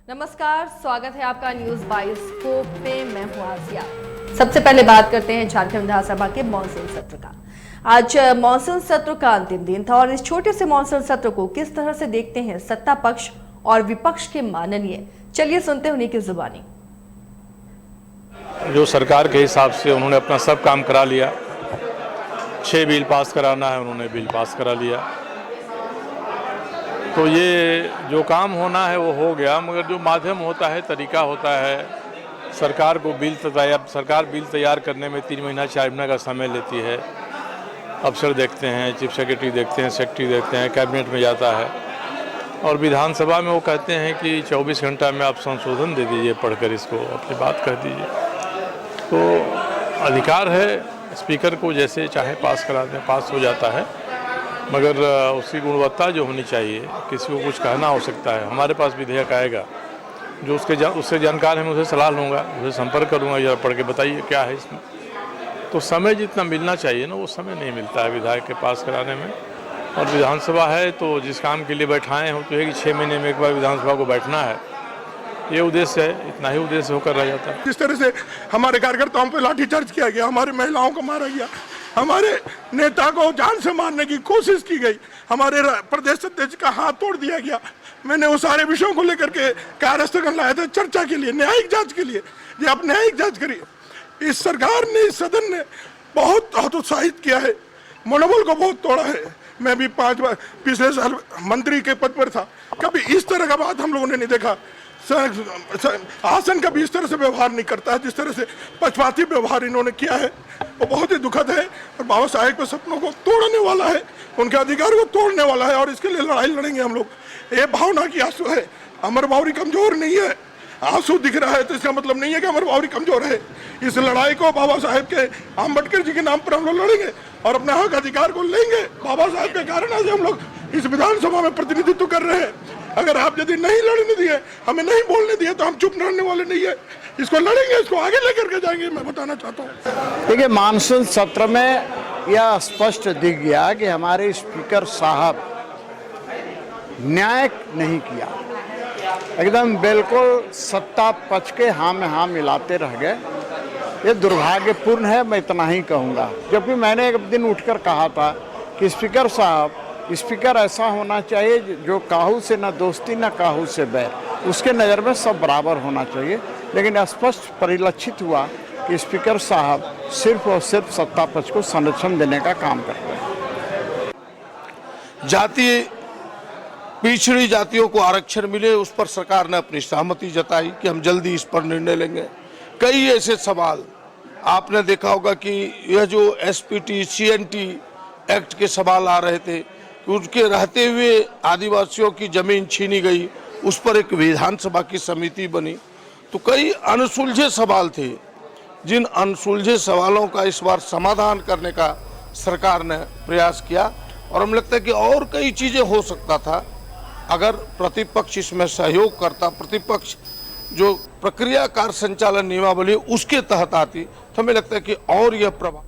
नमस्कार, स्वागत है आपका न्यूज बायोस्कोप में। मैं हूं आसिया। सबसे पहले बात करते हैं झारखंड विधानसभा के मानसून सत्र का। आज मानसून सत्र का अंतिम दिन था और इस छोटे से मानसून सत्र को किस तरह से देखते हैं सत्ता पक्ष और विपक्ष के माननीय, चलिए सुनते हैं उन्हीं की जुबानी। जो सरकार के हिसाब से उन्होंने अपना सब काम करा लिया। 6 बिल पास कराना है, उन्होंने बिल पास करा लिया। तो ये जो काम होना है वो हो गया, मगर जो माध्यम होता है, तरीका होता है, सरकार को सरकार बिल तैयार करने में 3 महीना 4 महीना का समय लेती है। अफसर देखते हैं, चीफ सेक्रेटरी देखते हैं, सेक्रेटरी देखते हैं, कैबिनेट में जाता है और विधानसभा में वो कहते हैं कि 24 घंटा में आप संशोधन दे दीजिए, पढ़कर इसको अपनी बात कह दीजिए। तो अधिकार है स्पीकर को, जैसे चाहे पास करा दें, पास हो जाता है, मगर उसकी गुणवत्ता जो होनी चाहिए, किसी को कुछ कहना हो सकता है। हमारे पास विधेयक आएगा, जो उससे जानकार है, मैं उसे सलाह लूँगा, उसे संपर्क करूँगा, जरा पढ़ के बताइए क्या है इसमें। तो समय जितना मिलना चाहिए ना, वो समय नहीं मिलता है विधायक के पास कराने में। और विधानसभा है तो जिस काम के लिए बैठाएँ हो तो है कि 6 महीने में एक बार विधानसभा को बैठना है, ये उद्देश्य है, इतना ही उद्देश्य होकर रह जाता है। जिस तरह से हमारे कार्यकर्ताओं पर लाठीचार्ज किया गया, हमारी महिलाओं को मारा गया, हमारे नेता को जान से मारने की कोशिश की गई, हमारे प्रदेश अध्यक्ष का हाथ तोड़ दिया गया। मैंने वो सारे विषयों को लेकर के कार्यस्थगन लाया था चर्चा के लिए, न्यायिक जांच के लिए। ये आप न्यायिक जांच करिए। इस सरकार ने, इस सदन ने बहुत हतोत्साहित किया है, मनोबल को बहुत तोड़ा है। मैं भी 5 बार पिछले साल मंत्री के पद पर था, कभी इस तरह का बात हम लोगों ने नहीं देखा। आसन का भी इस तरह से व्यवहार नहीं करता है, जिस तरह से पक्षपाती व्यवहार इन्होंने किया है वो बहुत ही दुखद है और बाबा साहेब के सपनों को तोड़ने वाला है, उनके अधिकार को तोड़ने वाला है और इसके लिए लड़ाई लड़ेंगे हम लोग। ये भावना की आंसू है। अमर बावरी कमजोर नहीं है। आंसू दिख रहा है तो इसका मतलब नहीं है कि अमर बावरी कमजोर है। इस लड़ाई को बाबा साहेब के, अम्बेडकर जी के नाम पर हम लोग लड़ेंगे और अपने हक अधिकार को लेंगे। बाबा साहेब के कारण आज हम लोग इस विधानसभा में प्रतिनिधित्व कर रहे हैं। अगर आप यदि नहीं लड़ने दिए, हमें नहीं बोलने दिए, तो हम चुप रहने वाले नहीं है। इसको लड़ेंगे, इसको आगे लेकर के जाएंगे, मैं बताना चाहता हूँ। देखिए, मानसून सत्र में यह स्पष्ट दिख गया कि हमारे स्पीकर साहब न्याय नहीं किया, एकदम बिल्कुल सत्ता पक्ष के हाँ में हाँ मिलाते रह गए। ये दुर्भाग्यपूर्ण है, मैं इतना ही कहूँगा। जबकि मैंने एक दिन उठकर कहा था कि स्पीकर साहब, स्पीकर ऐसा होना चाहिए जो काहू से न दोस्ती न काहू से बैर, उसके नज़र में सब बराबर होना चाहिए। लेकिन स्पष्ट परिलक्षित हुआ कि स्पीकर साहब सिर्फ और सिर्फ सत्ता पक्ष को संरक्षण देने का काम करते हैं। जातीय पिछड़ी जातियों को आरक्षण मिले, उस पर सरकार ने अपनी सहमति जताई कि हम जल्दी इस पर निर्णय लेंगे। कई ऐसे सवाल आपने देखा होगा कि यह जो एसपीटी सीएनटी एक्ट के सवाल आ रहे थे कि उसके रहते हुए आदिवासियों की जमीन छीनी गई, उस पर एक विधानसभा की समिति बनी। तो कई अनसुलझे सवाल थे, जिन अनसुलझे सवालों का इस बार समाधान करने का सरकार ने प्रयास किया। और हमें लगता है कि और कई चीज़ें हो सकता था अगर प्रतिपक्ष इसमें सहयोग करता, प्रतिपक्ष जो प्रक्रिया कार्य संचालन नियमावली उसके तहत आती, तो हमें लगता है कि और यह प्रभाव